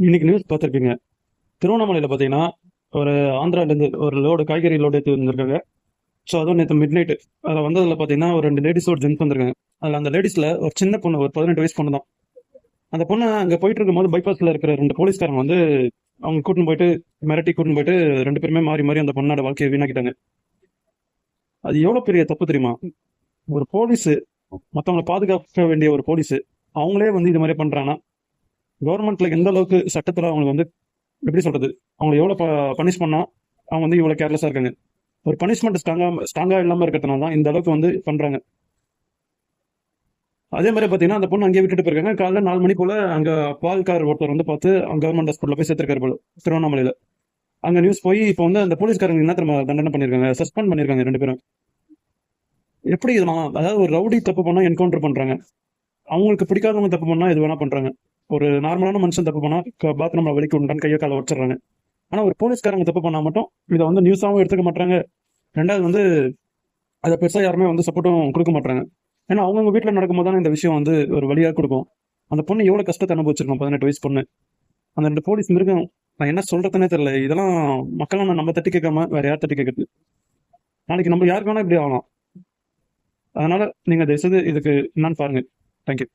இன்னைக்கு நியூஸ் பார்த்துருப்பீங்க. திருவண்ணாமலையில் பார்த்தீங்கன்னா ஒரு ஆந்திராலேருந்து ஒரு லோடு காய்கறி லோடு எடுத்து வந்திருக்காங்க. ஸோ அதுவும் நேற்று மிட் நைட்டு அதில் வந்ததில் பார்த்தீங்கன்னா ஒரு 2 லேடிஸ் ஒரு ஜென்ஸ் வந்திருக்காங்க. அதில் அந்த லேடிஸில் ஒரு சின்ன பொண்ணு, ஒரு 18 வயசு பொண்ணு தான். அந்த பொண்ணு அங்கே போயிட்டு இருக்கும்போது பைபாஸில் இருக்கிற 2 போலீஸ்காரங்க வந்து அவங்க கூட்டின்னு போயிட்டு மிரட்டி கூட்டின்னு போயிட்டு 2 பேருமே மாறி மாறி அந்த பொண்ணோட வாழ்க்கையை வீணாக்கிட்டாங்க. அது எவ்வளோ பெரிய தப்பு தெரியுமா? ஒரு போலீஸு, மற்றவங்களை பாதுகாக்க வேண்டிய ஒரு போலீஸு, அவங்களே வந்து இது மாதிரி பண்ணுறாங்கன்னா கவர்மெண்ட்ல எந்த அளவுக்கு சட்டத்தில் அவங்களுக்கு வந்து எப்படி சொல்றது, அவங்க எவ்வளோ பனிஷ் பண்ணா அவங்க வந்து இவ்வளோ கேர்லெஸ்ஸாக இருக்காங்க. ஒரு பனிஷ்மெண்ட் ஸ்ட்ராங்காக இல்லாமல் இருக்கிறதுனால தான் இந்த அளவுக்கு வந்து பண்ணுறாங்க. அதே மாதிரி பார்த்தீங்கன்னா அந்த பொண்ணு அங்கேயே விட்டுட்டு போயிருக்காங்க. காலைல 4 மணி போல் அங்கே பால்கார் ஒருத்தர் வந்து பார்த்து அவங்க கவர்மெண்ட் ஹாஸ்பிட்டலில் போய் சேர்த்துருக்காரு போல, திருவண்ணாமலையில். அங்கே நியூஸ் போய் இப்போ வந்து அந்த போலீஸ்காரங்க என்ன தெரியுமா தண்டனை பண்ணியிருக்காங்க, சஸ்பெண்ட் பண்ணியிருக்காங்க 2 பேரும். எப்படி இதெல்லாம், அதாவது ஒரு ரவுடி தப்பு பண்ணால் என்கவுண்டர் பண்ணுறாங்க, அவங்களுக்கு பிடிக்காதவங்க தப்பு பண்ணால் இது வேணா பண்ணுறாங்க. ஒரு நார்மலான மனுஷன் தப்பு பண்ணால் பாத்ரூமில் வலிக்கு உண்டான்னு கையை காலை உடச்சிடுறாங்க. ஆனால் ஒரு போலீஸ்காரங்க தப்பு பண்ணால் மட்டும் இதை வந்து நியூஸாகவும் எடுத்துக்க மாட்டாங்க. ரெண்டாவது வந்து அதை பெருசாக யாருமே வந்து சப்போர்ட்டும் கொடுக்க மாட்டாங்க. ஏன்னா அவங்கவுங்க வீட்டில் நடக்கும்போது தானே இந்த விஷயம் வந்து ஒரு வழியாக கொடுக்கும். அந்த பொண்ணு எவ்வளோ கஷ்டத்தை அனுபவிச்சிருக்கோம், 18 வயசு பொண்ணு. அந்த 2 போலீஸ் மிருகம், நான் என்ன சொல்றதுன்னே தெரியல. இதெல்லாம் மக்களால் நம்ம தட்டி கேட்காம வேற யார் தட்டி கேட்குறது? நாளைக்கு நம்ம யாருக்கு வேணா இப்படி ஆகலாம். அதனால நீங்க தயவுசெய்து இதுக்கு என்னன்னு பாருங்க. தேங்க்யூ.